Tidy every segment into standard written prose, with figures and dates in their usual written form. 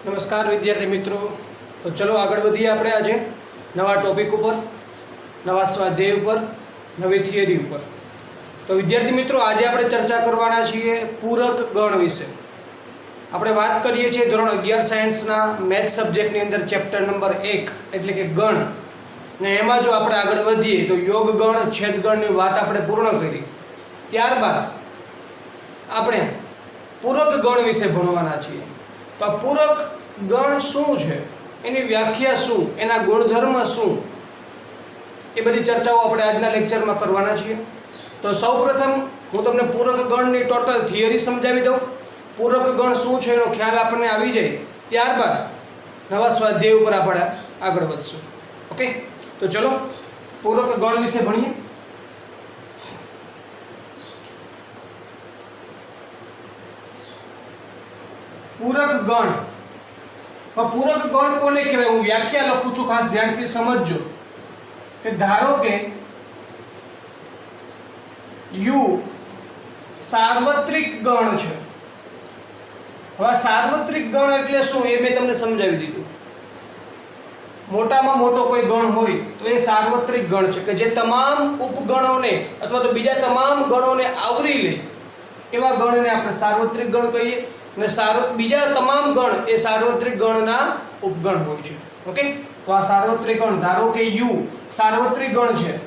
नमस्कार विद्यार्थी मित्रों। तो चलो आगे बढ़िए આપણે આજે નવા ટોપિક ઉપર, નવા સ્વાધ્યાય ઉપર, નવી થિયરી ઉપર। તો વિદ્યાર્થી મિત્રો આજે આપણે ચર્ચા કરવાના છીએ પૂરક ગણ વિશે। આપણે વાત કરીએ છીએ ધોરણ 11 સાયન્સના મેથ સબ્જેક્ટની અંદર ચેપ્ટર નંબર 1 એટલે કે ગણ, ને એમાં જો આપણે આગળ વધીએ તો યોગ ગણ, છેદ ગણની વાત આપણે પૂર્ણ કરી। ત્યારબાદ આપણે પૂરક ગણ વિશે ભણવાના છીએ। तो पूरक गण शू है, एनी व्याख्या शू, एना गुणधर्म शू, ए बधी चर्चाओ आपणे आजना लेक्चर में करवाना छीए। तो सौप्रथम हूँ तमने पूरक गण नी टोटल थियरी समझावी दऊं। पूरक गण शू है एनो ख्याल आपने आवी जाए, त्यारबाद नवा स्वाध्याय पर आपणे आगळ वधशुं। ओके, तो चलो पूरक गण विषे भणीए। पूरक गण, पूरक गण कोने कहेवाय? हूँ व्याख्या लखुं छुं, खास ध्यानथी समझजो के धारो के यू सार्वत्रिक गण छे। हवे सार्वत्रिक गण एटले शुं ए मैं तमने समजावी दीधुं। मोटामां मोटो कोई गण होय तो ए सार्वत्रिक गण छे के जे तमाम उपगणोने अथवा तो बीजा तमाम गणोने आवरी ले एवा गणने आपणे सार्वत्रिक गण कहीए। बीजा तमाम गण ए सार्वत्रिक गणना उपगण होय छे। ओके, तो आ सार्वत्रिक गण धारो के यू सार्वत्रिक गण छे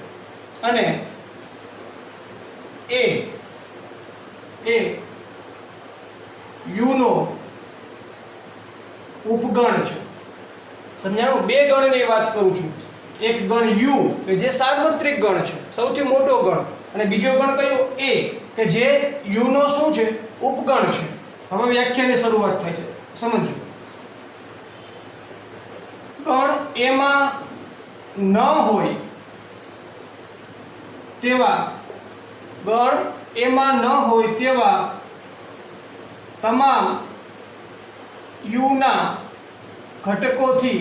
अने ए यू नो उपगण छे। समझाणो? बे गणनी वात करूं छुं। एक गण यू के जे सार्वत्रिक गण छे, सौथी मोटो गण, अने बीजो गण कयो ए के जे यू नो शुं छे? उपगण छे। હવે વ્યાખ્યાની શરૂઆત થાય છે, સમજો। ગણ એમાં ન હોય તેવા તમામ યુ ના ઘટકોથી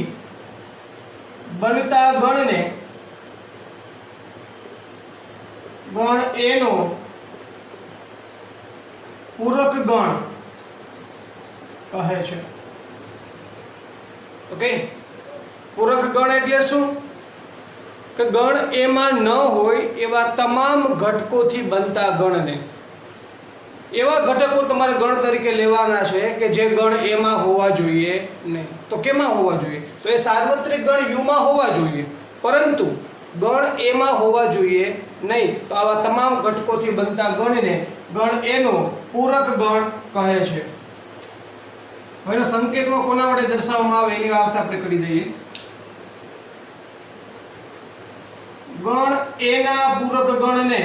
બનતા ગણને ગણ એનો પૂરક ગણ કહે છે। ઓકે, પૂરક ગણ એટલે શું? કે ગણ એમાં ન હોય એવા તમામ ઘટકોથી બનતા ગણને, એવા ઘટકો તમારે ગણ તરીકે લેવાના છે કે જે ગણ એમાં હોવા જોઈએ નહીં। તો કેમાં હોવા જોઈએ? તો એ સાર્વત્રિક ગણ યુમાં હોવા જોઈએ, પરંતુ ગણ એમાં હોવા જોઈએ નહીં। તો આવા તમામ ઘટકોથી બનતા ગણને ગણ એનો પૂરક ગણ કહે છે। હવે સંકેતમાં કોના વડે દર્શાવવામાં આવે એની વાત આપણે કરી દઈએ। ગણ એના પૂરક ગણને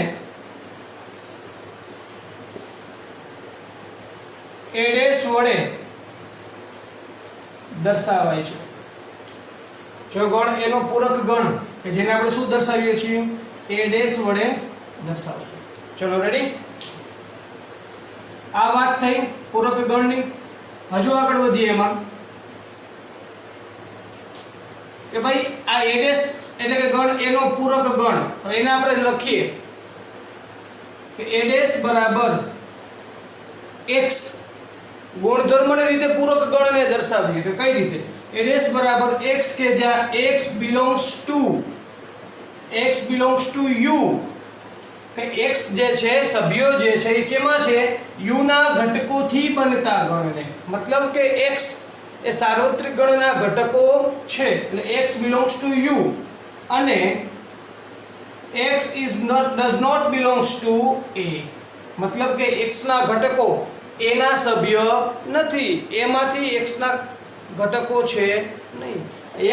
એ ડેશ વડે દર્શાવાય છે। જો ગણ એનો પૂરક ગણ કે જેને આપણે શું દર્શાવીએ છીએ? એ ડેશ વડે દર્શાવશું। ચલો રેડી? આ વાત થઈ પૂરક ગણની। हजू आगळ वधीए एमां के भाई आ ए डेश एटले के गण एनो पूरक गण, तो एने आपणे लखीए के ए डेश बराबर x गुणधर्मने रीते पूरक गणने दर्शावीए। तो कई रीते? ए डेश बराबर x के ज्यां x बिलोंग्स टू u કે x જે છે સભ્યો જે છે એ કેમાં છે? u ના ઘટકોથી બનતા ગણને। મતલબ કે x એ સાર્વત્રિક ગણના ઘટકો છે એટલે x belongs to u અને x does not belongs to a। મતલબ કે x ના ઘટકો a ના સભ્ય નથી, a માંથી x ના ઘટકો છે નહીં।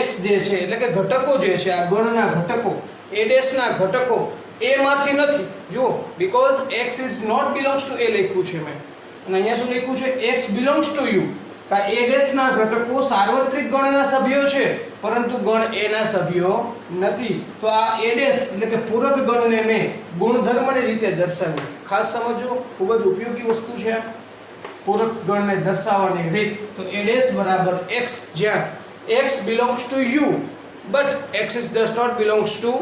x જે છે એટલે કે ઘટકો જે છે આ ગણના ઘટકો a ડેશ ના ઘટકો ए माथी नहीं। जो because x is not belongs to a लिख्યું છે મેં, અને અહીંયા શું લખ્યું છે? x belongs to u। का a ડેશ ના ઘટકો સાર્વત્રિક ગણના સભ્યો છે પરંતુ ગણ a ના સભ્યો નથી। તો આ a ડેશ એટલે કે પૂરક ગણને મેં ગુણધર્મની રીતે દર્શાવ્યું। ખાસ સમજો, ખૂબ જ ઉપયોગી વસ્તુ છે પૂરક ગણને દર્શાવવાની રીત। તો a ડેશ બરાબર x જ્યાં x belongs to u but x is does not belongs to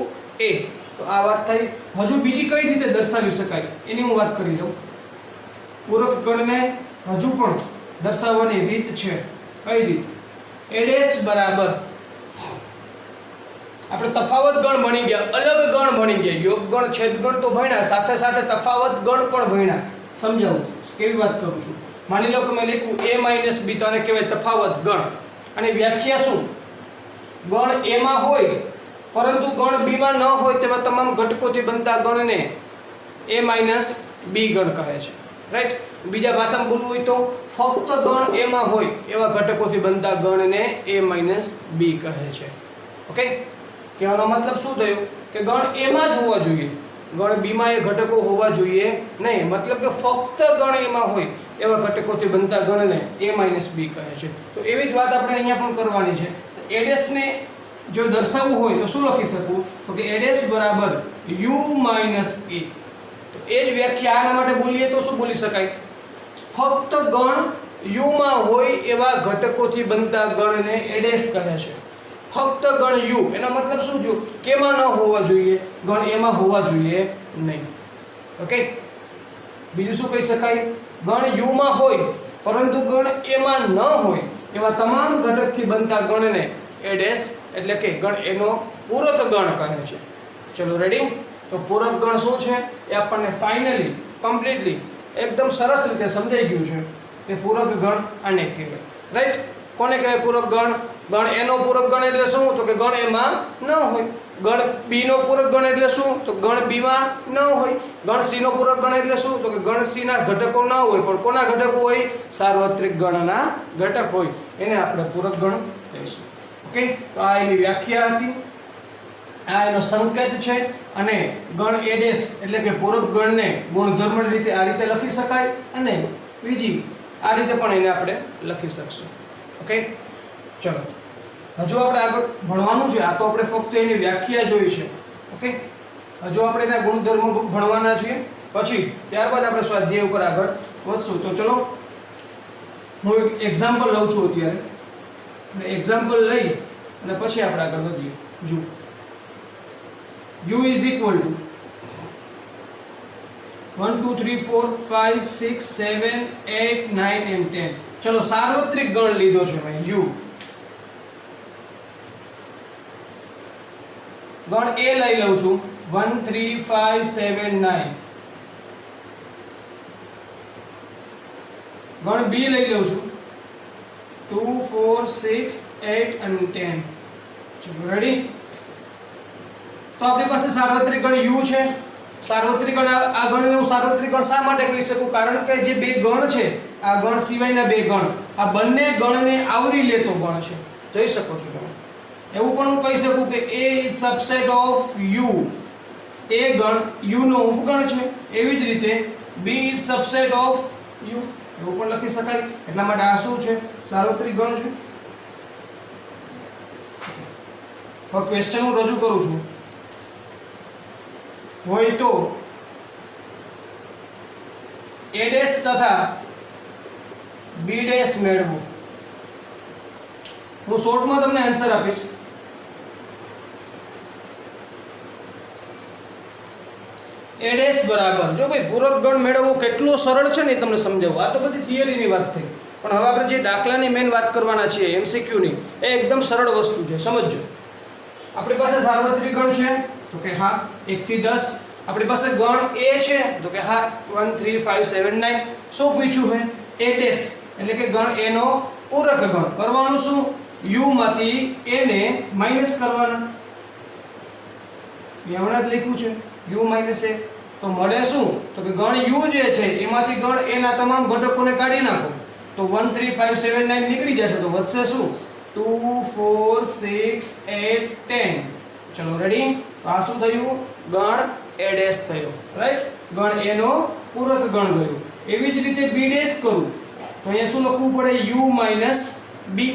a। तो आ बात थई। हजू बीजी कई रीते दर्शावी शकाय एनी हूँ बात करी दऊं। पूरक गणने हजू पण दर्शावવાની રીત છે। કઈ રીતે? a ડેશ બરાબર આપણે તફાવત ગણ ભણી ગયા, અલગ ગણ ભણી ગયા, યોગ ગણ છેદ ગણ તો ભણ્યા, સાથે સાથે તફાવત ગણ પણ ભણ્યા. સમજાવું કેવી વાત કરું છું. માની લો કે મેં લખ્યું a - b, તો આને કહેવાય તફાવત ગણ. અને વ્યાખ્યા શું? ગણ a માં હોય પરંતુ ગણ b માં ન હોય તેવા તમામ ઘટકોથી બનતા ગણને a - b ગણ કહે છે. રાઈટ? બીજા ભાષામાં બોલવું હોય તો ફક્ત ગણ a માં હોય એવા ઘટકોથી બનતા ગણને a - b કહે છે. ઓકે? કહેવાનો મતલબ શું થયો કે ગણ a માં જ હોવા જોઈએ, ગણ b માં એ ઘટકો હોવા જોઈએ નહીં. મતલબ કે ફક્ત ગણ a માં હોય એવા ઘટકોથી બનતા ગણને a - b કહે છે. તો એવી જ વાત આપણે અહીંયા પણ કરવાની છે. a ડેશ ને જો દર્શાવવું હોય તો શું લખી શકું? તો કે a ડેશ બરાબર u - a. તો એ જ વ્યાખ્યા આના માટે બોલીએ તો શું બોલી શકાય? ફક્ત ગણ u માં હોય એવા ઘટકોથી બનતા ગણને a ડેશ કહે છે. ફક્ત ગણ u, એનો મતલબ શું થયું? કેમાં ન હોવા જોઈએ? ગણ a માં હોવા જોઈએ નહીં. ઓકે? બીજું શું કહી શકાય? ગણ u માં હોય પરંતુ ગણ a માં ન હોય એવા તમામ ઘટકથી બનતા ગણને a ડેશ એટલે કે ગણ a નો પૂરક ગણ કહે છે. ચલો રેડી? તો પૂરક ગણ શું છે એ આપણને ફાઇનલી કમ્પ્લીટલી એકદમ સરસ રીતે સમજાઈ ગયું છે કે પૂરક ગણ આને કહેવાય. રાઈટ? કોને કહેવાય પૂરક ગણ? ગણ a નો પૂરક ગણ એટલે શું? તો કે ગણ a માં ન હોય. ગણ b નો પૂરક ગણ એટલે શું? તો ગણ b માં ન હોય. ગણ c નો પૂરક ગણ એટલે શું? તો કે ગણ c ના ઘટકો ન હોય પણ કોના ઘટકો હોય? સાર્વત્રિક ગણના ઘટક હોય. એને આપણે પૂરક ગણ કહીશું. ઓકે? તો આ એની વ્યાખ્યા હતી, આ એનો સંકેત છે. અને ગણ a ડેશ એટલે કે પૂરક ગણને ગુણધર્મની રીતે આ રીતે લખી શકાય અને બીજી આ રીતે પણ એને આપણે લખી શકશું. ઓકે? ચલો હજુ આપણે આગળ ભણવાનું છે. આ તો આપણે ફક્ત એની વ્યાખ્યા જોઈ છે. ઓકે? હજુ આપણે એના ગુણધર્મો ભણવાના છીએ, પછી ત્યારબાદ આપણે સ્વાધ્યાય ઉપર આગળ વધશું. તો ચલો હું એક એક્ઝામ્પલ લઉં છું અત્યારે, અને એક્ઝામ્પલ લઈ અને પછી આપણે આગળ વધીએ. જો u is equal to 1 2 3 4 5 6 7 8 9 and 10. ચલો સાર્વત્રિક ગણ લીધો છે મેં u. ગણ a લઈ લઉં છું 1 3 5 7 9. ગણ b લઈ લઉં છું 2 4 6 8 and 10. ચલો રેડી? તો આપણી પાસે સાર્વત્રિક ગણ u છે. સાર્વત્રિક ગણ આ ગણને હું સાર્વત્રિક ગણ શા માટે કહી શકું? કારણ કે જે બે ગણ છે, આ ગણ સિવાયના બે ગણ, આ બંને ગણને આવરી લેતો ગણ છે. જોઈ શકો છો તમે. એવું પણ હું કહી શકું કે a is subset of u. a ગણ u નો ઉપગણ છે. એવી જ રીતે b is subset of u. એવું પણ લખી શકાય. એટલા માટે આ શું છે? સાર્વત્રિક ગણ છે. હવે ક્વેશ્ચન હું રજૂ કરું છું. હોય તો a ડેશ તથા b ડેશ મેળવો. હું શોર્ટમાં તમને આન્સર આપીશ. a ડેશ બરાબર, જો ભાઈ પૂરક ગણ મેળવવો કેટલો સરળ છે ને તમને સમજાવું. આ તો બધી થિયરીની વાત થઈ, પણ હવે આપણે જે દાખલાની મેઇન વાત કરવાના છીએ MCQ ની, એ એકદમ સરળ વસ્તુ છે. સમજો, આપણી પાસે સાર્વત્રિક ગણ છે તો કે હા 1 થી 10. આપણી પાસે ગણ a છે તો કે હા 1 3 5 7 9. શું પૂછ્યું છે? a ડેશ એટલે કે ગણ a નો પૂરક ગણ. કરવાનું શું? u માંથી a ને માઈનસ કરવાના. હમણાં જ લખ્યું છે u માઈનસ a. તો મળે શું? તો કે ગણ u જે છે એમાંથી ગણ a ના તમામ ઘટકોને કાઢી નાખો તો 1 3 5 7 9 નીકળી જશે. તો વધશે શું? 2 4 6 8 10. ચલો રેડી? તો આ શું થયું? ગણ a ડેશ થયો. રાઈટ? ગણ a નો પૂરક ગણ થયો. એવી જ રીતે b ડેશ કરું તો અહીંયા શું લખવું પડે? u minus b.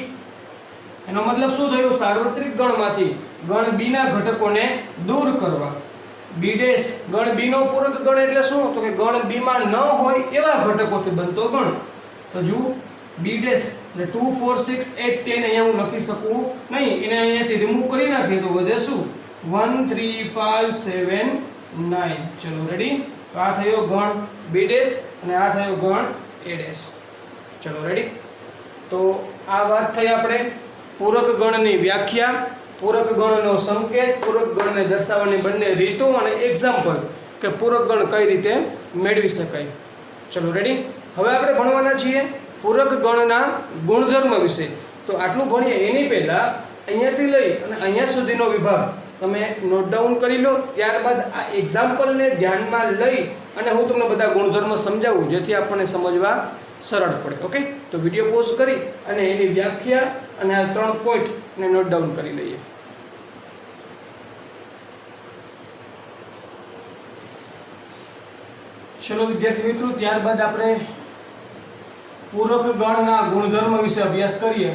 એનો મતલબ શું થયું? સાર્વત્રિક ગણમાંથી ગણ b ના ઘટકોને દૂર કરવા. b ડેશ ગણ b નો પૂરક ગણ એટલે શું? તો કે ગણ b માં ન હોય એવા ઘટકોથી બનતો ગણ. તો જો b ડેશ એટલે 2 4 6 8 10 અહીંયા હું લખી શકું નહીં, એને અહીંયાથી રિમૂવ કરી નાખીએ તો વધે શું? 1 3 5 7 9. ચલો રેડી? તો આ થયો ગણ b ડેશ અને આ થયો ગણ a ડેશ. ચલો રેડી? તો આ વાત થઈ આપણે પૂરક ગણની વ્યાખ્યા, પૂરક ગણનો સંકેત, પૂરક ગણને દર્શાવવાની બંને રીતો અને એક્ઝામ્પલ કે પૂરક ગણ કઈ રીતે મેળવી શકાય. ચલો રેડી. હવે આપણે ભણવાના છીએ પૂરક ગણના ગુણધર્મ વિશે. તો આટલું ભણીએ એની પહેલાં અહીંયાથી લઈ અને અહીંયા સુધીનો વિભાગ તમે નોટ ડાઉન કરી લો. ત્યારબાદ આ એક્ઝામ્પલને ધ્યાનમાં લઈ અને હું તમને બધા ગુણધર્મ સમજાવું જેથી આપણને સમજવા સરળ પડે. ઓકે, તો વિડીયો પોઝ કરી અને એની વ્યાખ્યા અને આ 3 પોઈન્ટને નોટ ડાઉન કરી લઈએ. ચલો વિદ્યાર્થી મિત્રો, ત્યારબાદ આપણે પૂરક ગણના ગુણધર્મ વિશે અભ્યાસ કરીએ.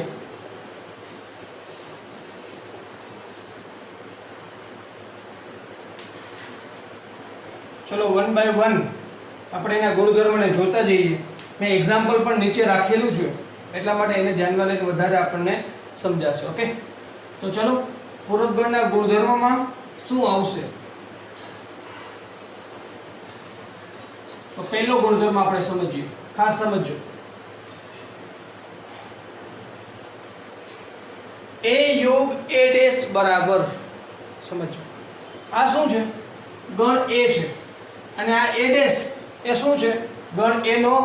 ચલો 1 by 1 આપણે એના ગુણધર્મને જોતા જઈએ. મેં એક્ઝામ્પલ પણ નીચે રાખેલું છે એટલા માટે એને ધ્યાનમાં લઈને વધારે આપણને સમજાશે. ઓકે, તો ચલો પૂરક ગણના ગુણધર્મમાં શું આવશે? તો પહેલો ગુણધર્મ આપણે સમજીએ, ખાસ સમજો. એ યોગ એ ડેશ બરાબર, સમજો આ શું છે? ગણ એ છે અને આ એ ડેશ એ શું છે? ગણ એ નો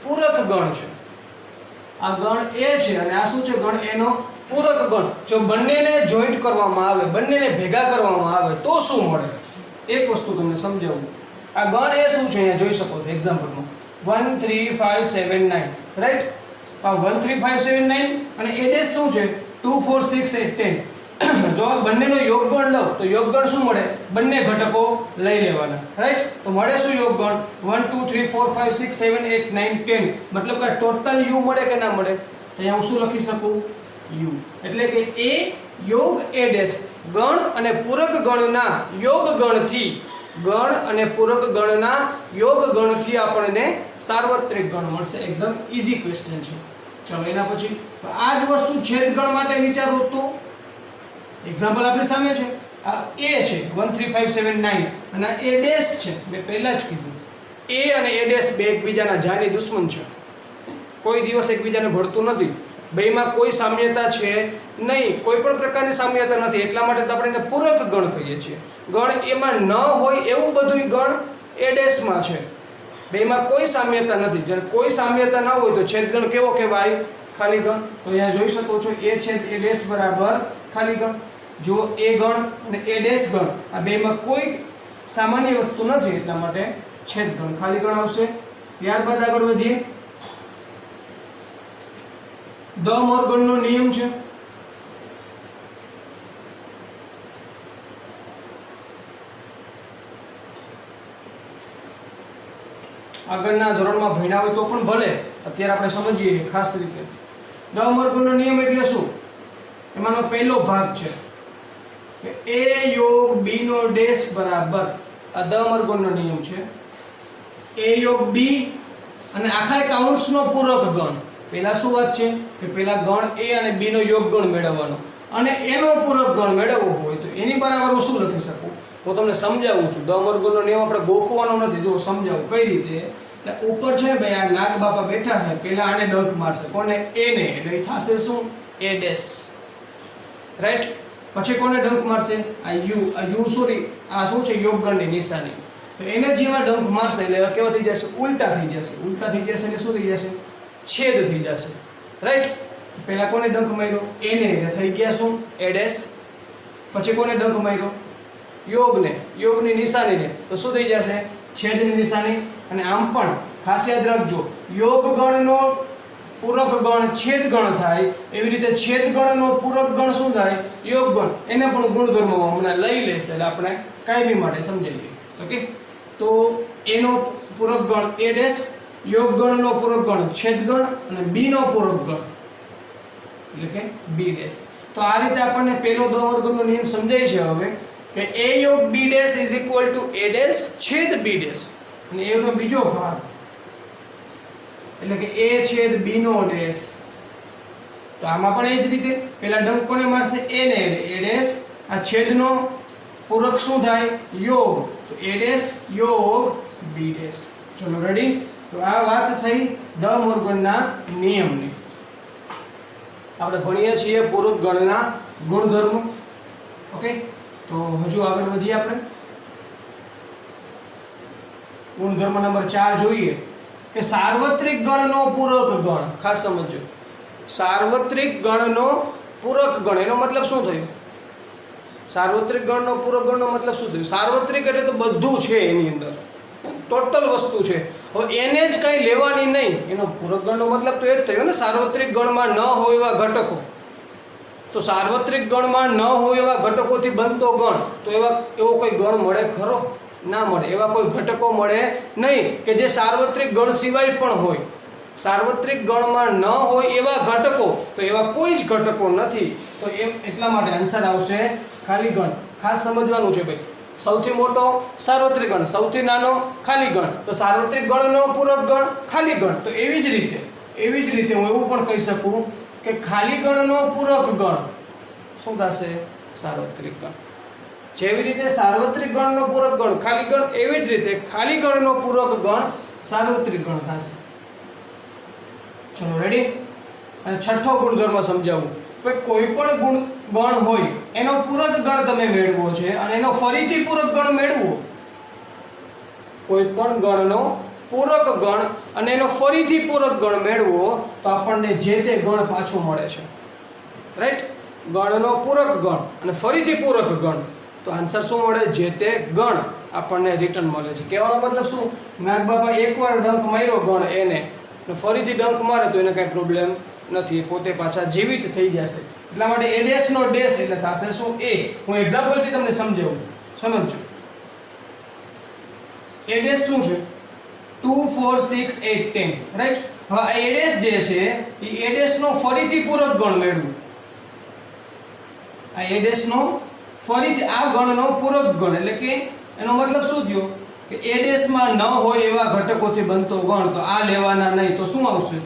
પૂરક ગણ છે. આ ગણ એ છે અને આ શું છે? ગણ એ નો પૂરક ગણ. જો બંનેને જોઈન્ટ કરવામાં આવે, બંનેને ભેગા કરવામાં આવે તો શું મળે? એક વસ્તુ તમને સમજાવું. આ ગણ એ શું છે અહીંયા જોઈ શકો છો એક્ઝામ્પલમાં 1 3 5 7 9, રાઈટ? આ 1 3 5 7 9 અને એ ડેશ શું છે? 2 4 6 8 10. જો બંનેનો યોગગણ લો તો યોગગણ શું મળે? બંને ઘટકો લઈ લેવાના, રાઈટ? તો મળે શું યોગગણ? 1 2 3 4 5 6 7 8 9 10. મતલબ કે ટોટલ યુ મળે કે ના મળે? તો અહીંયા હું શું લખી શકું? યુ. એટલે કે એ યોગ એ ડેશ ગણ અને પૂરક ગણના યોગ ગણથી, ગણ અને પૂરક ગણના યોગ ગણથી આપણને સાર્વત્રિક ગણ મળશે. એકદમ ઈઝી ક્વેશ્ચન છે. ચલો એના પછી આ જ વસ્તુ છેદગણ માટે વિચારો તો એક્ઝામ્પલ આપણી સામે છે. આ એ છે 1 3 5 7 9 અને આ એ ડેશ છે. મેં પહેલા જ કીધું એ અને એ ડેશ બે એકબીજાના જાની દુશ્મન છે. કોઈ દિવસ એકબીજાને ભળતું નથી. બેમાં કોઈ સામ્યતા છે નહીં, કોઈ પણ પ્રકારની સામ્યતા નથી. એટલા માટે તો આપણે એને પૂરક ગણ કહીએ છીએ. ગણ એમાં ન હોય એવું બધું ગણ એ ડેશમાં છે. બેમાં કોઈ સામ્યતા નથી. જ્યારે કોઈ સામ્યતા ન હોય તો છેદગણ કેવો કહેવાય? ખાલી ગણ. તો અહીંયા જોઈ શકો છો એ છેદ એ ડેશ બરાબર ખાલી ગણ. જો એ ગણ અને એ ડેશ ગણ આ બેમાં કોઈ સામાન્ય વસ્તુ નથી એટલા માટે છેદગણ ખાલી ગણ આવશે. ત્યારબાદ આગળ વધીએ. દ મોર્ગનનો નિયમ છે. આગળના ધોરણમાં ભણ્યા હોય તો પણ ભલે, અત્યારે આપણે સમજીએ ખાસ રીતે. દ મોર્ગનનો નિયમ એટલે શું? એમાંનો પહેલો ભાગ છે કે એ યોગ બી નો ડેશ બરાબર, આ દ મોર્ગનનો નિયમ છે. એ યોગ બી અને આખા કાઉન્ટ્સનો પૂરક ગણ. પહેલા શું વાત છે કે પહેલા ગણ એ અને બી નો યોગ ગણ મેળવવાનો અને એનો પૂરક ગણ મેળવવો હોય તો એની બરાબર હું શું લખી શકું? હું તમને સમજાવું છું. દ મોર્ગનનો નિયમ આપણે ગોખવાનો નથી. જો સમજાવું કઈ રીતે. ઉપર છે ભાઈ આ નાગ બાપા બેઠા છે. પહેલા આને ડંખ મારશે. કોને? એને. એટલે થશે શું? એ ડેશ, રાઈટ? પછી કોને ડંખ મારશે? આ યુ. આ યુ સોરી આ શું છે? યોગગણની નિશાની. તો એને જેવા ડંખ મારશે એટલે કેવા થઈ જશે? ઉલટા થઈ જશે. ઉલટા થઈ જશે એટલે શું થઈ જશે? છેદ થઈ જશે, રાઈટ? પહેલા કોને ડંખ માર્યો? એને. એટલે થઈ ગયા શું? એ ડેશ. પછી કોને ડંખ માર્યો? યોગને. યોગની નિશાનીને. તો શું થઈ જશે? છેદની નિશાની. અને આમ પણ ખાસ યાદ રાખજો, યોગ ગણનો પૂરક ગણ છેદ ગણ થાય એવી રીતે છેદ ગણનો પૂરક ગણ શું થાય? યોગ ગણ. એને પણ ગુણધર્મમાં હમણાં લઈ લેશે એટલે આપણે કાયમી માટે સમજી લઈએ. ઓકે, તો એનો પૂરક ગણ એ ડેશ, યોગ ગણનો પૂરક ગણ છેદ ગણ અને બી નો પૂરક ગણ એટલે કે બી ડેશ. તો આ રીતે આપણને પહેલો દ વર્ગનો નિયમ સમજાય છે હવે કે એ યોગ B dash is equal to A dash છેદ બી ડેશ. અને એનો બીજો ભાગ એટલે કે એ છેદ બી નો ડેશ. તો આમાં પણ એ જ રીતે પહેલા ડંક કોને મારશે? એને. એટલે એ ડેશ. આ છેદનો પૂરક શું થાય? યોગ. તો એ ડેશ યોગ બી ડેશ. ચલો રેડી. તો આ વાત થઈ દ મોર્ગનના નિયમની. આપણે ભણીએ છીએ પૂરક ગણના ગુણધર્મો. ઓકે, તો હજુ આગળ વધીએ. આપણે ગુણધર્મ નંબર 4 જોઈએ કે સાર્વત્રિક ગણનો પૂરક ગણ. ખાસ સમજો, સાર્વત્રિક ગણનો પૂરક ગણ એનો મતલબ શું થયો? સાર્વત્રિક ગણનો પૂરક ગણનો મતલબ શું થયું? સાર્વત્રિક એટલે તો બધું છે, એની અંદર ટોટલ વસ્તુ છે. હવે એને જ કંઈ લેવાની નહીં, એનો પૂરક ગણનો મતલબ તો એ જ થયો ને. સાર્વત્રિક ગણમાં ન હોય એવા ઘટકો, તો સાર્વત્રિક ગણમાં ન હોય એવા ઘટકોથી બનતો ગણ, તો એવો કોઈ ગણ મળે ખરો? ના મળે. એવા કોઈ ઘટકો મળે નહીં કે જે સાર્વત્રિક ગણ સિવાય પણ હોય. સાર્વત્રિક ગણમાં ન હોય એવા ઘટકો, તો એવા કોઈ જ ઘટકો નથી. તો એટલા માટે આન્સર આવશે ખાલી ગણ. ખાસ સમજવાનું છે ભાઈ. સૌથી મોટો સાર્વત્રિક ગણ, સૌથી નાનો ખાલી ગણ. તો સાર્વત્રિક ગણનો પૂરક ગણ ખાલી ગણ. તો એવી જ રીતે હું એવું પણ કહી શકું કે ખાલી ગણનો પૂરક ગણ શું થશે? સાર્વત્રિક ગણ. જેવી રીતે સાર્વત્રિક ગણનો પૂરક ગણ ખાલી ગણ, એવી જ રીતે ખાલી ગણનો પૂરક ગણ સાર્વત્રિક ગણ થશે. ચલો રેડી. અને છઠ્ઠો ગુણધર્મ સમજાવું કે કોઈ પણ ગણ હોય એનો પૂરક ગણ તમે મેળવો છે અને એનો ફરીથી પૂરક ગણ મેળવો. કોઈ પણ ગણનો પૂરક ગણ અને એનો ફરીથી પૂરક ગણ મેળવો તો આપણને જે તે ગણ પાછો મળે છે. રાઈટ? ગણનો પૂરક ગણ અને ફરીથી પૂરક ગણ, તો આન્સર શું મળે? જે તે ગણ આપણને રિટર્ન મળે છે. કહેવાનો મતલબ શું? નાગ બાપા એકવાર ડંખ માર્યો ગણ એને, ફરીથી ડંખ મારે તો એને કાંઈ પ્રોબ્લેમ નથી, પોતે પાછા જીવિત થઈ જશે. એટલા માટે એ ડેશ નો ડેશ એટલે થશે શું? એ. હું એક્ઝામ્પલથી તમને સમજાવું, સમજજો. એ ડેશ શું છે? 2 4 6 8 10. રાઈટ? હવે આ એ ડેશ જે છે એ ડેશ નો ફરીથી પૂરક ગણ મેળવું. આ એ ડેશ નો ફરીથી આ ગણનો પૂરક ગણ એટલે કે એનો મતલબ શું થયો કે એ ડેશમાં ન હોય એવા ઘટકોથી બનતો ગણ, તો આ લેવાના નહીં. તો શું આવશે?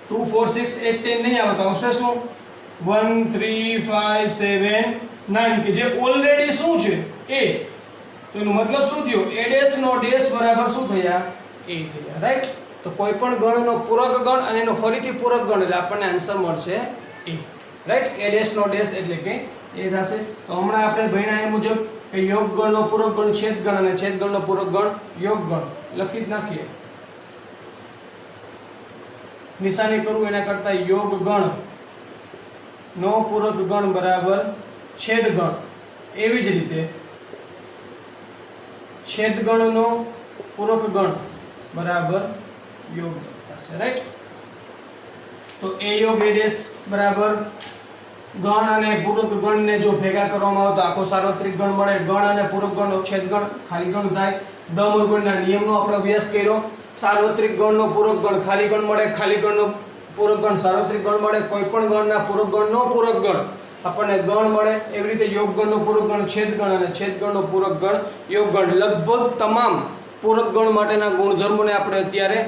2 4 6 8 10 નહીં આવે, તો આવશે શું? 1 3 5 7 9 કે જે ઓલરેડી શું છે? એ. તો એનો મતલબ શું થયો? એ ડેશ નો ડેશ બરાબર શું થયા? એ થયા. રાઈટ? તો કોઈ પણ ગણનો પૂરક ગણ અને એનો ફરીથી પૂરક ગણ એટલે આપણને આન્સર મળશે એ. રાઈટ? એ ડેશ નો ડેશ એટલે કે એ થશે. તો હમણાં આપણે ભણ્યા એ મુજબ કે યોગ ગણનો પૂરક ગણ છેદ ગણ અને છેદ ગણનો પૂરક ગણ યોગ ગણ લખી જ નાખીએ. નિશાની કરવું એના કરતા યોગ ગણ નો પૂરક ગણ બરાબર છેદ ગણ. એવી જ રીતે છેદ ગણનો પૂરક ગણ બરાબર યોગ ગણ થશે. રાઈટ? તો એ યોગ એ ડેશ બરાબર ગણ અને પૂરક ગણને જો ભેગા કરવામાં આવે તો આખો સાર્વત્રિક ગણ મળે. ગણ અને પૂરક ગણનો છેદ ગણ ખાલી ગણ થાય. દમૂળગણના નિયમનો આપણે અભ્યાસ કર્યો. સાર્વત્રિક ગણનો પૂરક ગણ ખાલી ગણ મળે, ખાલી ગણનો પૂરક ગણ સાર્વત્રિક ગણ મળે. કોઈ પણ ગણના પૂરક ગણનો પૂરક ગણ આપણને ગણ મળે. એવી રીતે યોગ ગણનો પૂરક ગણ છેદ ગણ અને છેદ ગણનો પૂરક ગણ યોગ ગણ. લગભગ તમામ પૂરક ગણ માટેના ગુણધર્મોને આપણે અત્યારે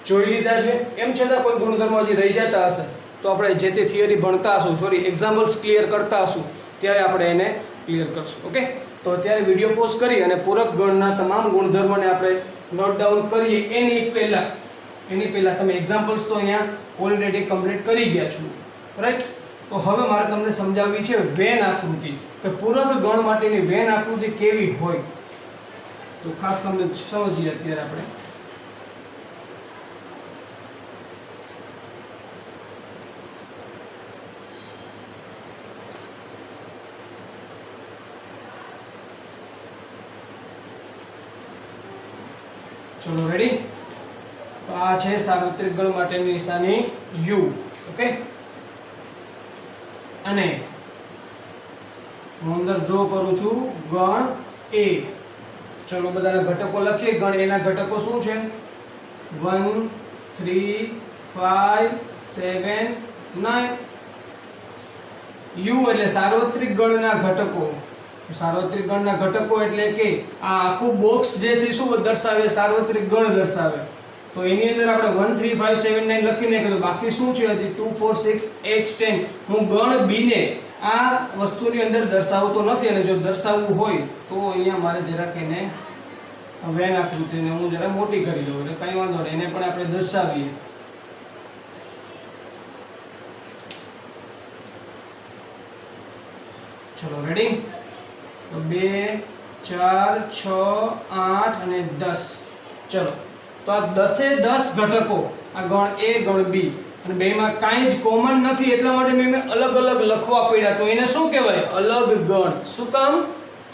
જોઈ લીધા છે. એમ છતાં કોઈ ગુણધર્મ હજી રહી જતા હશે તો આપણે જે તે થિયરી ભણતા હશું, એક્ઝામ્પલ્સ ક્લિયર કરતા હશું ત્યારે આપણે એને ક્લિયર કરશું. ઓકે, તો અત્યારે વિડીયો પોઝ કરી અને પૂરક ગણના તમામ ગુણધર્મોને આપણે નોટ ડાઉન કરીએ. એની પહેલાં તમે એક્ઝામ્પલ્સ તો અહીંયા ઓલરેડી કમ્પ્લીટ કરી ગયા છો. રાઈટ? તો હવે મારે તમને સમજાવવી છે વેન આકૃતિ, કે પૂરક ગણ માટેની વેન આકૃતિ કેવી હોય. તો ખાસ સમજીએ અત્યારે આપણે. ચલો રેડી. તો આ છે સાર્વત્રિક ગણ માટેની નિશાની u. ઓકે, અને હું અંદર ડ્રો કરું છું ગણ a. ચલો બધાના ઘટકો લખીએ. ગણ a ના ઘટકો શું છે? 1 3 5 7 9. u એટલે સાર્વત્રિક ગણના ઘટકો. સાર્વત્રિક ગણના ઘટકો એટલે કે આ આખું બોક્સ જે છે શું દર્શાવે? સાર્વત્રિક ગણ દર્શાવે. તો એની અંદર આપણે 1 3 5 7 9 લખીને કે બાકી શું છે? હજી 2 4 6 8 10. હું ગણ b ને આ વસ્તુની અંદર દર્શાવતો નથી, અને જો દર્શાવવું હોય તો અહીંયા મારે જરાક એને વેન આકૃતિને હું જરા મોટી કરી લઉં એટલે કંઈ વાંધો નહીં, એને પણ આપણે દર્શાવીએ. ચલો રેડી, તો 2 4 6 8 અને 10. ચલો તો આ 10 ઘટકો, આ ગણ A ગણ B અને બેમાં કાંઈ જ કોમન નથી એટલા માટે મેં અલગ અલગ લખવા પડ્યા. તો એને શું કહેવાય? અલગ ગણ.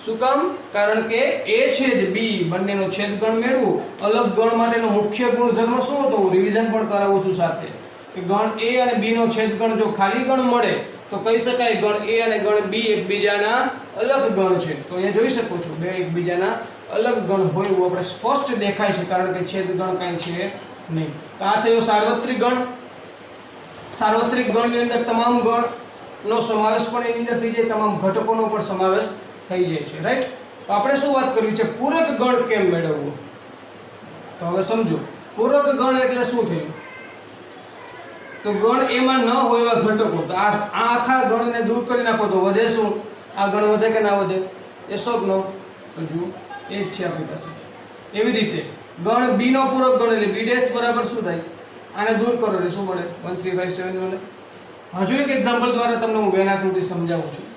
શું કામ? કારણ કે A છેદ B બંનેનો છેદગણ મેળવું. અલગ ગણ માટેનો મુખ્ય ગુણધર્મ શું હતો? હું રિવિઝન પણ કરાવું છું સાથે, કે ગણ A અને B નો છેદગણ જો ખાલી ગણ મળે તો કહી શકાય ગણ A અને ગણ B એકબીજાના અલગ ગણ છે. તો અહીંયા જોઈ શકો છો બે એકબીજાના અલગ ગણ હોય એવું આપણે સ્પષ્ટ દેખાય છે, કારણ કે છેદગણ કાંઈ છે નહીં. તો આ થયો સાર્વત્રિક ગણ. સાર્વત્રિક ગણની અંદર તમામ ગણનો સમાવેશ પણ એની અંદર થઈ જાય, તમામ ઘટકોનો પણ સમાવેશ થઈ જાય છે. રાઈટ. તો આપણે શું વાત કરવી છે? પૂરક ગણ કેમ મેળવવો? તો હવે સમજો, પૂરક ગણ એટલે શું થયું? તો ગણ એમાં ન હોય એવા ઘટકો, તો આ આખા ગણને દૂર કરી નાખો તો વધે શું? આ ગણ વધે કે ના વધે? યસ ઓર નો? તો જુઓ એ જ છે આપણી પાસે. એવી રીતે ગણ B નો પૂરક ગણ એટલે B' બરાબર શું થાય? આને દૂર કરો એટલે શું મળે? 1 3 5 7 મળે. હજુ એક એક્ઝામ્પલ દ્વારા તમને હું વેન આકૃતિ સમજાવું છું.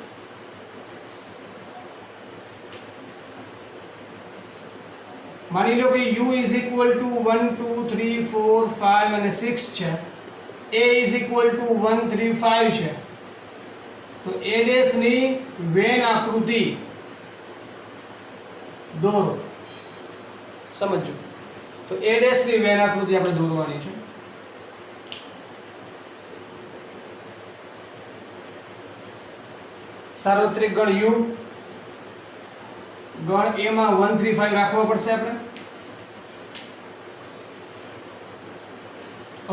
માની લો કે u = 1 2 3 4 5 અને 6 છે. a = 1 3 5 છે. તો a' ની વેન આકૃતિ દોરો. સમજો. તો a' ની વેન આકૃતિ આપણે દોરવાની છે. સાર્વત્રિક ગણ u, ગણ A માં 1 3 5 રાખવા પડશે આપણે.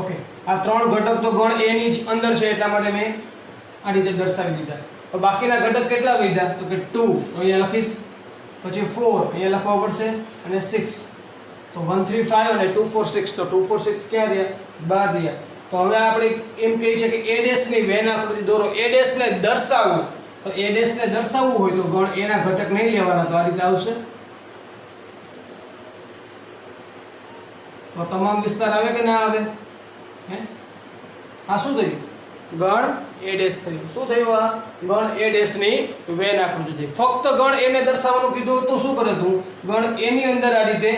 ઓકે, આ ત્રણ ઘટક તો ગણ A ની જ અંદર છે એટલા માટે મેં આ રીતે દર્શાવી દીધા. તો બાકીના ઘટક કેટલા વધ્યા? તો કે 2 તો અહીંયા લખીશ, પછી 4 અહીંયા લખવા પડશે અને 6. તો 1 3 5 અને 2 4 6, તો 2 4 6 ક્યાં રહ્યા? બહાર રહ્યા. તો હવે આપણે એમ કહીએ છીએ કે a' ની વેન આકૃતિ દોરો. a' ને દર્શાવવું, તો a' ને દર્શાવવું હોય તો ગણ A ના ઘટક નહીં લેવાના, તો આ રીતે આવશે. તો તમામ વિસ્તાર આવે કે ના આવે? હે, આ શું થયું? ગણ A' થયું. શું થયું? આ ગણ A' ની વેન આકૃતિ થઈ. ફક્ત ગણ A ને દર્શાવવાનું કીધું તો શું કરે તું? ગણ A ની અંદર આ રીતે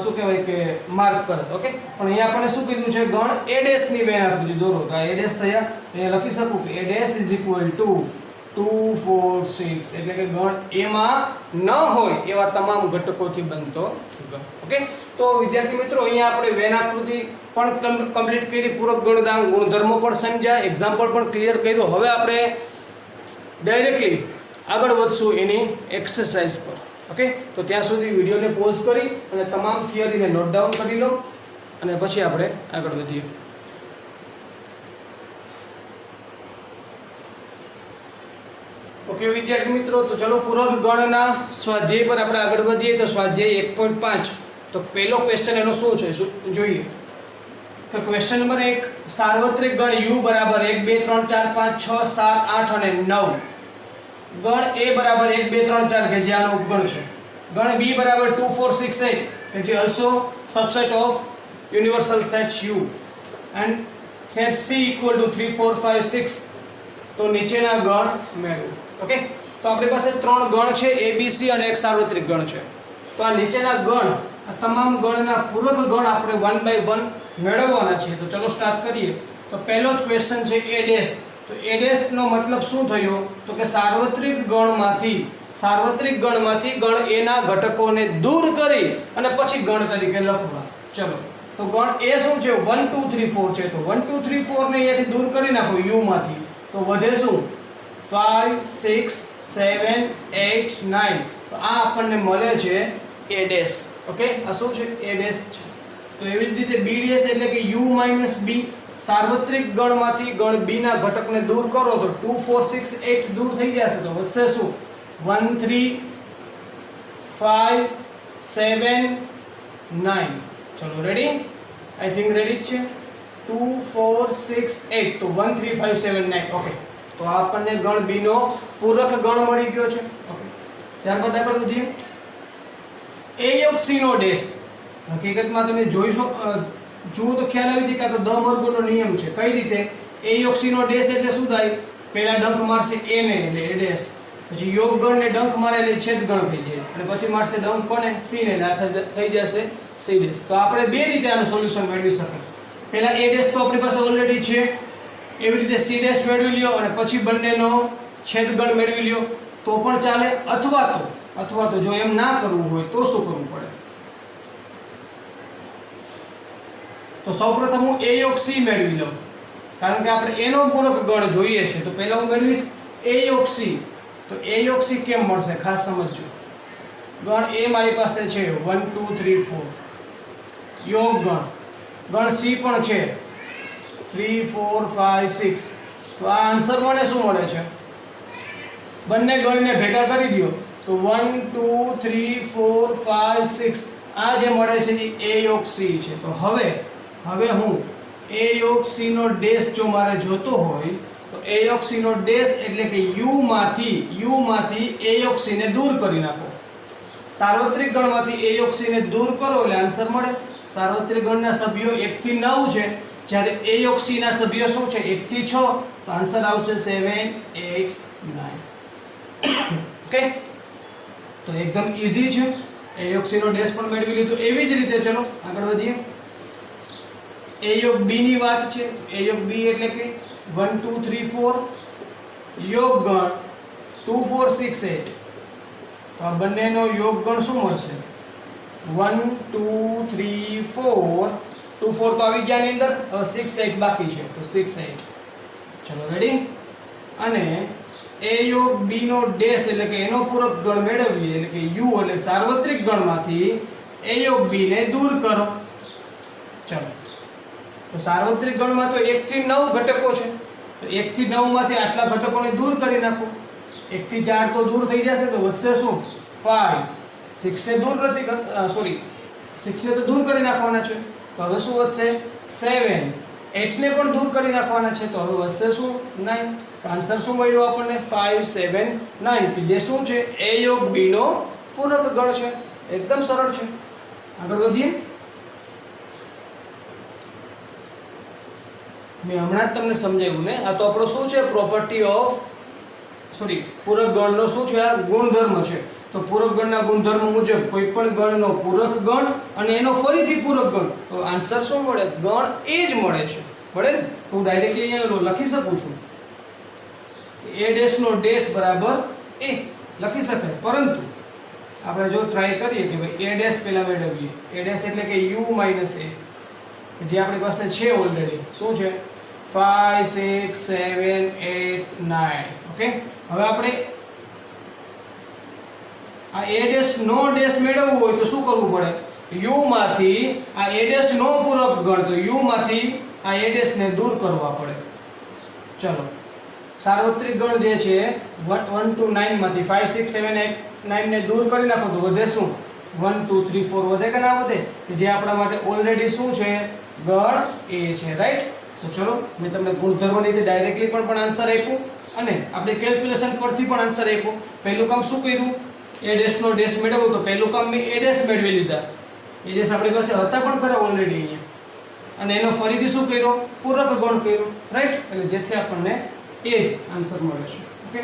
શું કહેવાય કે માર્ક કરે. ઓકે, પણ અહીંયા આપણે શું કીધું છે? ગણ A' ની વેન આકૃતિ દોરો. તો આ A' થયા. અહીંયા લખી શકું કે A' = 2 4 6, એટલે કે ગણ A માં ન હોય એવા તમામ ઘટકોથી બનતો ગણ. ઓકે, તો વિદ્યાર્થી મિત્રો અહીંયા આપણે વેન આકૃતિ પણ કમ્પ્લીટ કરી, પૂરક ગણના ગુણધર્મો પણ સમજ્યા, એક્ઝામ્પલ પણ ક્લિયર કર્યો. હવે આપણે ડાયરેક્ટલી આગળ વધશું એની એક્સરસાઇઝ પર. ઓકે, તો ત્યાં સુધી વિડીયોને પોઝ કરી અને તમામ થિયરીને નોટ ડાઉન કરી લો અને પછી આપણે આગળ વધીએ. ઓકે વિદ્યાર્થી મિત્રો, તો ચલો પૂરક ગણના સ્વાધ્યાય પર આપણે આગળ વધીએ. તો સ્વાધ્યાય 1.5, તો પહેલો ક્વેશ્ચન એનો શું છે જોઈએ. તો ક્વેશ્ચન નંબર 1, સાર્વત્રિક ગણ u = 1 2 3 4 5 6 7 8 અને 9. ગણ A = 1 2 3 4 કે જે આનો ઉપગણ છે. ગણ B = 2 4 6 8 કે જે also subset of universal set U, and set C = 3 4 5 6. તો નીચેના ગણ મેળવો. ઓકે, તો આપણી પાસે ત્રણ ગણ છે, A B C અને એક સાર્વત્રિક ગણ છે. તો આ નીચેના ગણ, આ તમામ ગણના પૂરક ગણ આપણે 1 by 1 મેળવવાના છે. તો ચલો સ્ટાર્ટ કરીએ. તો પહેલો જ ક્વેશ્ચન છે A'. તો A' નો મતલબ શું થયો? તો કે સાર્વત્રિક ગણમાંથી ગણ A ના ઘટકોને દૂર કરી અને પછી ગણ તરીકે લખવા. ચલો, તો ગણ A શું છે? 1 2 3 4 છે. તો 1 2 3 4 ને અહીંયાથી દૂર કરી નાખો u માંથી, તો વધે શું? 5 6 7 8 9. તો આ આપણને મળે છે A'. ઓકે, આ શું છે? A' છે. તો એવી જ રીતે B' એટલે કે u - B. સાર્વત્રિક ગણમાંથી ગણ B ના ઘટકને દૂર કરો તો 2 4 6 8 દૂર થઈ જશે. તો વધશે શું? 1 3 5 7 9. ચલો રેડી? આઈ થિંક રેડી છે. 2 4 6 8, તો 1 3 5 7 9. ઓકે, તો આ આપણને ગણ B નો પૂરક ગણ મળી ગયો છે. ઓકે, ત્યારબાદ આગળ વધીએ. A યોગ C નો ડેશ. હકીકતમાં તમે જોઈશો, જુઓ તો ખ્યાલ આવી જાય કે આ તો દમર્ગોનો નિયમ છે. કઈ રીતે? A યોગ C નો ડેશ એટલે શું થાય? પહેલા ડંખ મારશે A ને એટલે A ડેશ, પછી યોગ ગણ ને ડંખ મારે એટલે છેદ ગણ થઈ જાય અને પછી મારશે ડંખ કોને સી ને એટલે થઈ જશે સી ડેશ. તો આપણે બે રીતે આનું સોલ્યુશન મેળવી શકાય. પહેલા એ ડેશ તો આપણી પાસે ઓલરેડી છે, એવી રીતે સી ડેશ મેળવી લ્યો અને પછી બંનેનો છેદ ગણ મેળવી લ્યો તો પણ ચાલે. અથવા તો જો એમ ના કરવું હોય તો શું કરવું પડે? તો સૌપ્રથમ હું a યોગ c મેળવી લઉં, કારણ કે આપણે a નો પૂરક ગણ જોઈએ છે. તો પહેલા હું મેળવીશ a યોગ c. તો a યોગ c કેમ મળશે ખાસ સમજજો. ગણ a મારી પાસે છે 1 2 3 4, યોગ ગણ c પણ છે 3 4 5 6. તો આ આન્સર મને શું મળે છે? બંને ગણને ભેગા કરી દો તો 1 2 3 4 5 6 આ જે મળે છે એ a યોગ c છે. તો હવે હું a યોગ c નો ડેશ જો મારે જોતો હોય તો a યોગ c નો ડેશ એટલે કે u માંથી a યોગ c ને દૂર કરી નાખો. સાર્વત્રિક ગણમાંથી a યોગ c ને દૂર કરો એટલે આન્સર મળે. સાર્વત્રિક ગણના સભ્યો 1 થી 9 છે, જ્યારે a યોગ c ના સભ્યો શું છે 1 થી 6. તો આન્સર આવશે 7 8 9. ઓકે, તો એકદમ ઈઝી છે. a યોગ c નો ડેશ પણ મેળવી લીધો. એવી જ રીતે ચલો આગળ વધીએ. a યોગ b ની વાત છે. a યોગ b એટલે કે 1 2 3 4, યોગ ગણ 2 4 6 8. તો આ બંનેનો યોગ ગણ શું મળશે? 1 2 3 4, 2 4 તો આવી ગયા ની અંદર. હવે 6 8 બાકી છે તો 6 8. ચલો રેડી. અને a યોગ b નો ડેશ એટલે કે એનો પૂરક ગણ મેળવીએ એટલે કે u એટલે સાર્વત્રિક ગણમાંથી a યોગ b ને દૂર કરો. ચલો, તો સાર્વત્રિક ગણમાં તો 1 થી 9 ઘટકો છે. તો 1 થી 9 માંથી આટલા ઘટકોને દૂર કરી નાખો. 1 થી 4 તો દૂર થઈ જશે તો વધશે શું? 5. 6 ને દૂર નથી, સોરી 6 ને તો દૂર કરી નાખવાના છે. તો હવે શું વધશે? 7. 8 ને પણ દૂર કરી નાખવાના છે. તો હવે વધશે શું? 9. તો આન્સર શું મળ્યો આપણને? 5 7 9, કે જે શું છે a યોગ b નો પૂરક ગણ છે. એકદમ સરળ છે. આગળ વધીએ. મેં હમણાં જ તમને સમજાવ્યું ને, આ તો આપણો શું છે? પ્રોપર્ટી ઓફ પૂરક ગણનો શું છે? આ ગુણધર્મ છે. તો પૂરક ગણના ગુણધર્મ મુજબ કોઈ પણ ગણનો પૂરક ગણ અને એનો ફરીથી પૂરક ગણ, તો આન્સર શું મળે? ગણ એ જ મળે છે. મળે ને? હું ડાયરેક્ટલી અહીંયા લખી શકું છું a ડેશ નો ડેશ બરાબર a લખી શકાય. પરંતુ આપણે જો ટ્રાય કરીએ કે ભાઈ a ડેશ પહેલા મેળવીએ. a ડેશ એટલે કે u - a, જે આપણી પાસે છે ઓલરેડી. શું છે? 5 6 7 8 9. ઓકે, હવે આપણે આ a ડેશ નો ડેશ મેળવવું હોય તો શું કરવું પડે? u માંથી આ a ડેશ નો પૂરક ગણ, તો u માંથી આ a ડેશ ને દૂર કરવા પડે. ચલો, સાર્વત્રિક ગણ જે છે 1 to 9 માંથી 5 6 7 8 9 ને દૂર કરી નાખો તો વધે શું? 1 2 3 4 વધે કે ના વધે? કે જે આપણા માટે ઓલરેડી શું છે? ગણ a છે. રાઈટ. તો ચલો, મેં તમને ગુણધર્મની રીતે ડાયરેક્ટલી પણ આન્સર આપ્યું અને આપણે કેલ્ક્યુલેશન પરથી પણ આન્સર આપ્યો. પહેલું કામ શું કર્યું? a ડેશ નો ડેશ મેળવવું, તો પહેલું કામ મેં a ડેશ મેળવી લીધા. a ડેશ આપણી પાસે હતા પણ ખરા ઓલરેડી અહીંયા, અને એનો ફરીથી શું કર્યો? પૂરક ગણ કર્યો. રાઈટ. એટલે જેથી આપણને એ જ આન્સર મળે છે. ઓકે,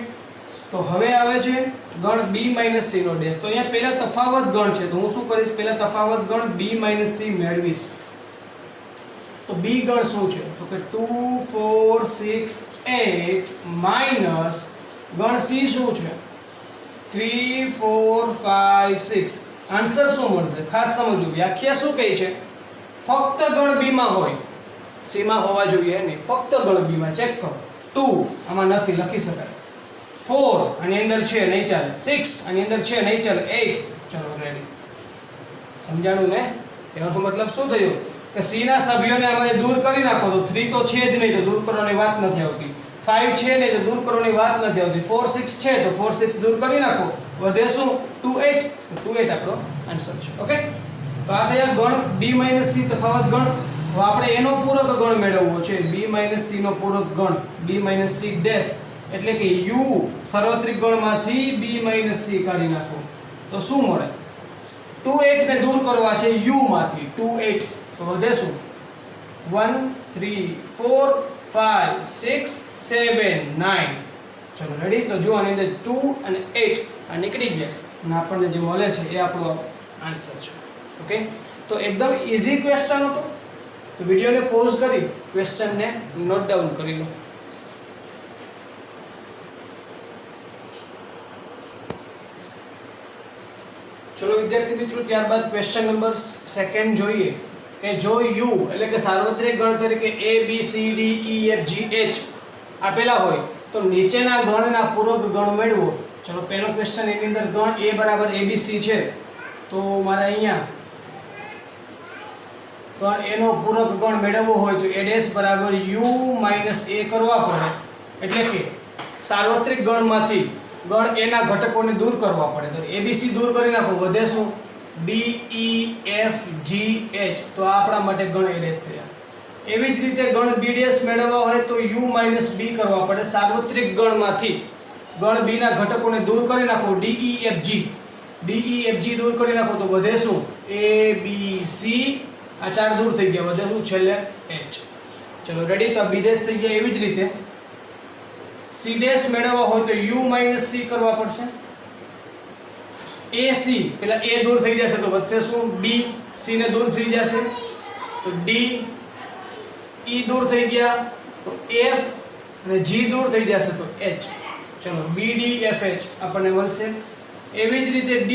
તો હવે આવે છે ગણ b - c નો ડેશ. તો અહીંયા પહેલા તફાવત ગણ છે, તો હું શું કરીશ? પહેલા તફાવત ગણ b - c મેળવીશ. તો b ગણ શું છે? તો કે 2 4 6 8 માઈનસ ગણ c શું છે? 3 4 5 6. આન્સર શું મળશે? ખાસ સમજો, વ્યાખ્યા શું કહી છે? ફક્ત ગણ b માં હોય, c માં હોવા જોઈએ નહીં. ફક્ત ગણ b માં. ચેક કરો. 2 આમાં નથી, લખી શકાય. 4 આની અંદર છે, નહીં ચાલે. 6 આની અંદર છે, નહીં ચાલે. 8. ચલો રેડી. સમજાણું ને? એનો મતલબ શું થયો? કે c ના સભ્યોને આપણે દૂર કરી નાખો તો 3 તો છે જ નહીં, તો દૂર કરવાની વાત નથી આવતી. 5 છે નહીં તો દૂર કરવાની વાત નથી આવતી. 4 6 છે તો 4 6 દૂર કરી નાખો, વધે શું? 2 8. તો 2 8 આપણો આન્સર છે. ઓકે, તો આ થયા ગણ b - c તફાવત ગણ. હવે આપણે એનો પૂરક ગણ મેળવવો છે. b - c નો પૂરક ગણ, b - c ડેશ એટલે કે u સાર્વત્રિક ગણમાંથી b - c કાઢી નાખો તો શું મળે? 2 8 ને દૂર કરવા છે u માંથી. 2 8 તો વધે શું? 1 3 4 5 6 7 9. ચલો રેડી. તો જો આની અંદર 2 અને 8 આ નીકળી ગયા અને આપણને જે મળે છે એ આપણો આન્સર છે. ઓકે, તો એકદમ ઈઝી ક્વેશ્ચન હતો. તો વિડીયોને પોઝ કરી ક્વેશ્ચનને નોટ ડાઉન કરી લો. ચલો વિદ્યાર્થી મિત્રો, ત્યારબાદ ક્વેશ્ચન નંબર 2 જોઈએ કે જો u એટલે કે સાર્વત્રિક ગણ તરીકે a b c d e f g h આપેલા હોય તો નીચેના ગણના પૂરક ગણ મેળવો. ચલો પહેલો ક્વેશ્ચન, એની અંદર ગણ a બરાબર abc છે, તો મારે અહીંયા ગણ a નો પૂરક ગણ મેળવવો હોય તો a' બરાબર u માઈનસ a કરવા પડે. એટલે કે સાર્વત્રિક ગણમાંથી ગણ a ના ઘટકોને દૂર કરવા પડે. તો abc દૂર કરી નાખો, વધે શું? d e f g h. તો આ આપણા માટે ગણ a' થયા. એવી જ રીતે ગણ b' મેળવવા હોય તો u માઈનસ b કરવા પડે. સાર્વત્રિક ગણમાંથી ગણ b ના ઘટકોને દૂર કરી નાખો, d e f g દૂર કરી નાખો તો વધે શું? a b c. આ ચાર દૂર થઈ ગયા, વધે શું? છેલ્લે h. ચલો રેડી. તો b' થઈ ગયા. એવી જ રીતે c' મેળવવા હોય તો u માઈનસ c કરવા પડશે. ac પેલા a દૂર થઈ જશે તો વધશે શું? b. c ને દૂર થઈ જશે તો d. e દૂર થઈ ગયા તો f અને g દૂર થઈ જશે તો h. ચલો b d f h આપણને મળશે. એવી જ રીતે d'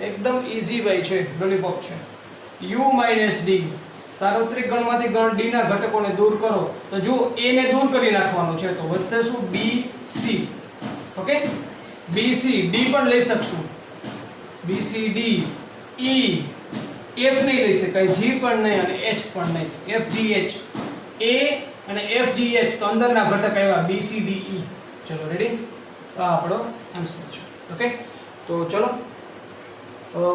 એકદમ ઈઝી ભાઈ છે, લોલીપોપ છે. u માઈનસ d સાર્વત્રિક ગણમાંથી ગણ d ના ઘટકોને દૂર કરો તો જો a ને દૂર કરી નાખવાનો છે તો વધશે શું? b c. Okay, b c d પણ લઈ શકશું, b c d e f નહીં લઈ શકાય, g પણ નહીં અને h પણ નહીં, f g h. a અને f g h તો અંદરના ઘટક આવ્યા b c d e. ચલો રેડી. તો આ આપણો આન્સર છે. ઓકે, તો ચલો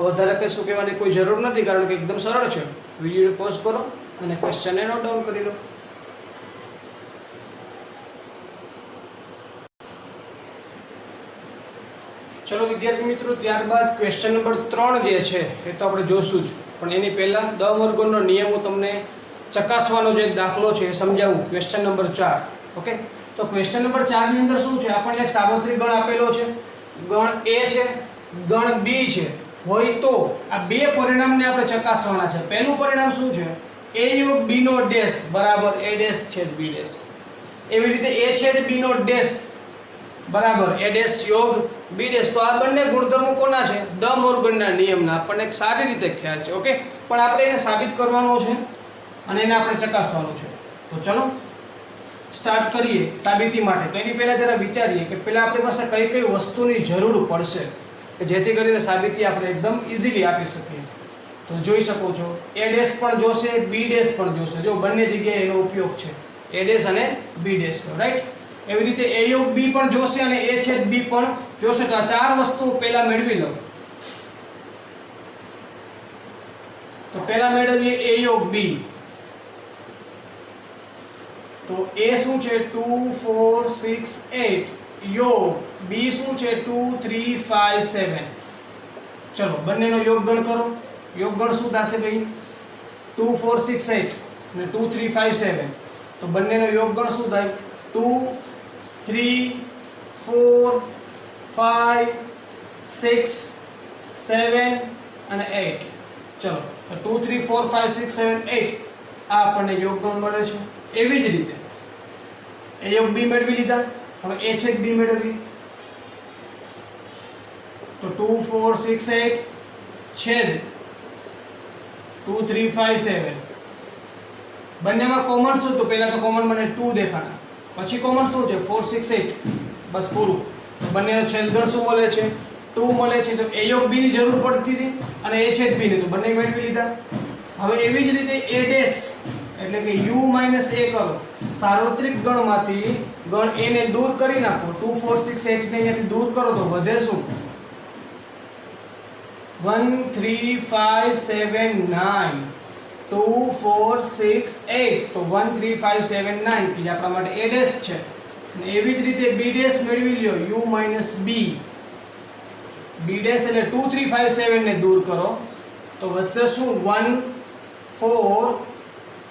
વધારે કંઈ શું કહેવાની કોઈ જરૂર નથી, કારણ કે એકદમ સરળ છે. વિડીયો પોઝ કરો અને ક્વેશ્ચનને નોટ ડાઉન કરી લો. ચલો વિદ્યાર્થી મિત્રો, ત્યારબાદ ક્વેશ્ચન નંબર 3 જે છે એ તો આપણે જોશું જ, પણ એની પહેલા દ વર્ગોનો નિયમ હું તમને ચકાસવાનો જે દાખલો છે એ સમજાવું. Question number 4. ઓકે, તો ક્વેશ્ચન નંબર 4 ની અંદર શું છે? આપણને એક સાર્વત્રિક ગણ આપેલો છે, ગણ a છે, ગણ b છે હોય તો આ બે પરિણામને આપણે ચકાસવાના છે. પહેલું પરિણામ શું છે? a યોગ b નો ડેશ બરાબર a ડેશ છેદ b ડેશ. એવી રીતે a છેદ b નો ડેશ બરાબર a ડેશ યોગ b ડેશ. તો આ બંને ગુણધર્મો કોના છે? દ મોર્ગનના નિયમના. આપણને સારી રીતે ખ્યાલ છે. ઓકે, પણ આપણે એને સાબિત કરવાનો છે અને એને આપણે ચકાસવાનું છે. તો ચલો સ્ટાર્ટ કરીએ સાબિતી માટે. તો એની પહેલા જરા વિચારીએ કે પહેલા આપણી પાસે કઈ કઈ વસ્તુની જરૂર પડશે કે જેથી કરીને સાબિતી આપણે એકદમ ઈઝીલી આપી શકીએ. તો જોઈ શકો છો a' પણ જોશે, b' પણ જોશે. જો બંને જગ્યાએ એનો ઉપયોગ છે, a' અને b' નો, રાઈટ. એવી રીતે a યોગ b પણ જોશે અને a છેદ b પણ જોશે. તો આ ચાર વસ્તુ પહેલા મેળવી લો. તો પહેલા મેળવીએ a યોગ b. તો a શું છે? 2 4 6 8 યોગ b શું છે? 2 3 5 7. ચલો બંનેનો યોગગણ કરો. યોગગણ શું થશે ભાઈ? 2 4 6 8 અને 2 3 5 7. તો બંનેનો યોગગણ શું થાય? 2 3 4 5 6 7 અને 8. ચલો તો 2 3 4 5 6 7 8 આ આપણને યોગગણ મળે છે. એવી જ રીતે a યોગ b મેળવી લીધા. હવે a છેદ b મેળવી. તો 2 4 6 8 છેદ 2 3 5 7. બંનેમાં કોમન શું? તો પહેલા તો કોમન મને 2 દેખાણા, પછી કોમન શું છે? 4 6 8. બસ પૂરું. તો બંનેનો છેદગણ શું મળે છે? 2 મળે છે. તો a યોગ b ની જરૂર પડતી હતી અને a છેદ b ની, તો બંને મેળવી લીધા. હવે એવી જ રીતે a ડેશ એટલે કે u માઈનસ a કરો. સાર્વત્રિક ગણમાંથી ગણ a ને દૂર કરી નાખો. 2 4 6 8 ને અહીંયાથી દૂર કરો તો વધે શું? 1 3 5 7 9. 2 4 6 8. તો 1 3 5 7 9 કે આપણા માટે a ડેશ છે. અને એવી જ રીતે b ડેશ મેળવી લ્યો, u minus b. b dash એટલે 2 3 5 7 ને દૂર કરો તો વધશે શું? 1 4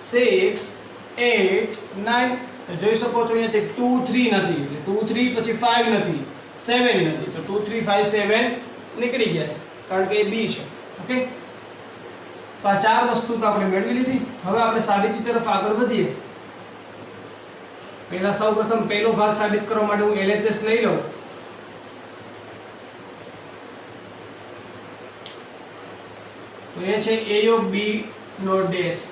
6 8 9. તો જોઈ શકો છો અહીંયાથી 2 3 નથી, એટલે 2 3 પછી 5 નથી, 7 નથી, તો 2 3 5 7 નીકળી ગયા કારણ કે એ બી છે. ઓકે, તો આ ચાર વસ્તુ તો આપણે મેળવી લીધી. હવે આપણે સાબિતી તરફ આગળ વધીએ. પહેલા સૌપ્રથમ પહેલો ભાગ સાબિત કરવા માટે હું LHS લઈ લઉં. તો એ છે a of b નો ડેશ.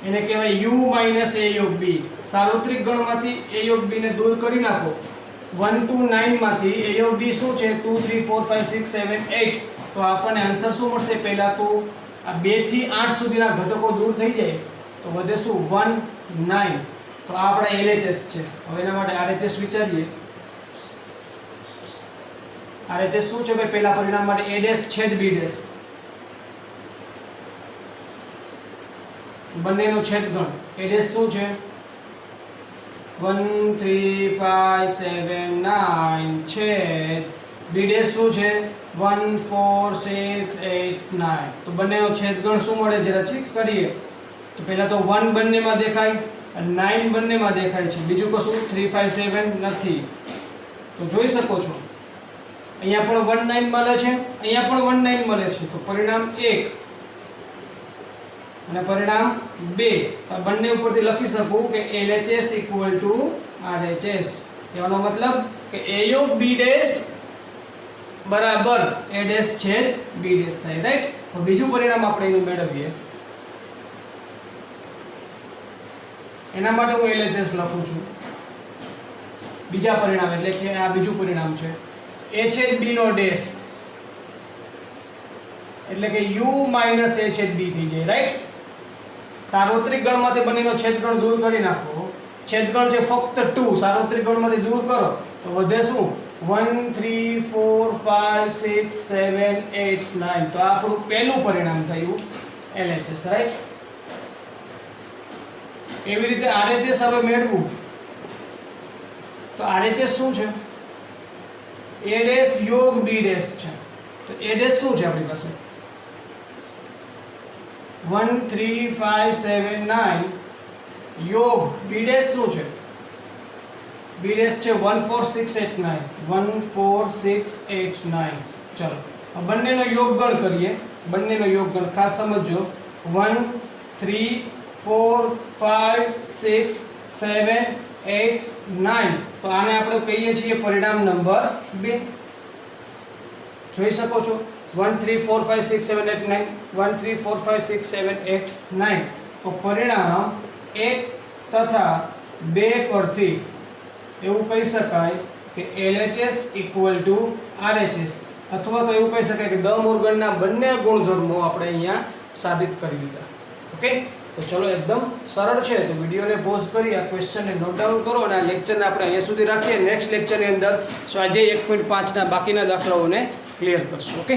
એને કહેવાય u minus a of b. સાર્વત્રિક ગણમાંથી a of b ને દૂર કરી નાખો. 1 to 9 માંથી a of b શું છે? 2 3 4 5 6 7 8. તો આપણને આન્સર શું મળશે? પહેલા તો આ 2 થી 8 સુધીના ઘટકો દૂર થઈ જાય તો વધે શું? 1 9. તો આ આપણા LHS છે. હવે એના માટે RHS વિચારીએ. RHS શું છે ભાઈ? પહેલા પરિણામ માટે a ડેશ છેદ b ડેશ, બંનેનો છેદગણ. a ડેશ શું છે? 1 3 5 7 9 છેદ b ડેશ શું છે? 1 4 6 8 9. તો બંનેનો છેદગણ શું મળે? જરા ચેક કરીએ. તો પહેલા તો 1 બંનેમાં દેખાય અને 9 બંનેમાં દેખાય છે. બીજું કશું? 3 5 7 નથી. તો જોઈ શકો છો અહીંયા પણ 1 9 મળે છે, અહીંયા પણ 1 9 મળે છે. તો પરિણામ 1 અને પરિણામ 2. તો બંને ઉપરથી લખી શકું કે LHS equal to RHS. એનો મતલબ કે a of b ડેશ બરાબર a ડેશ છેદ b ડેશ થાય. રાઈટ. તો બીજું પરિણામ આપણે એનું મેળવીએ. એના માટે હું LHS લખું છું. બીજા પરિણામ એટલે કે આ બીજું પરિણામ છે a છેદ b નો ડેશ, એટલે કે u minus a છેદ b થઈ જાય. રાઈટ. સાર્વત્રિક ગણમાંથી બંનેનો છેદગણ દૂર કરી નાખો. છેદગણ છે ફક્ત 2, સાર્વત્રિક ગણમાંથી દૂર કરો તો વધે શું? 1 3 4 5 6 7 8 9. તો આ આપણું પહેલું પરિણામ થયું LHS. રાઈટ. એવી રીતે RHS હવે મેળવું. તો RHS શું છે? a ડેશ યોગ b ડેશ છે. તો a ડેશ શું છે આપણી પાસે? 1 3 5 7 9 યોગ b ડેશ શું છે? b ડેશ છે 1 4 6 8 9. 1 4 6 8 9. ચલો આ બંનેનો યોગગણ કરીએ. બંનેનો યોગગણ ખાસ સમજો. 1 3 4 5 6 7 8 9. તો આને આપણે કહીએ છીએ પરિણામ નંબર 2. જોઈ શકો છો 1 3 4 5 6 7 8 9. 1 3 4 5 6 7 8 9. તો પરિણામ 1 તથા 2 પરથી એવું કહી શકાય કે LHS equal to RHS, અથવા તો એવું કહી શકાય કે દ મોર્ગનના બંને ગુણધર્મો આપણે અહીંયા સાબિત કરી લીધા. ઓકે, તો ચલો એકદમ સરળ છે. તો વિડીયોને પોઝ કરી આ ક્વેશ્ચનને નોટ ડાઉન કરો અને આ લેક્ચરને આપણે અહીંયા સુધી રાખીએ. નેક્સ્ટ લેક્ચરની અંદર સ્વાધ્યાય 1.5 ના બાકીના દાખલાઓને ક્લિયર કરશું. ઓકે.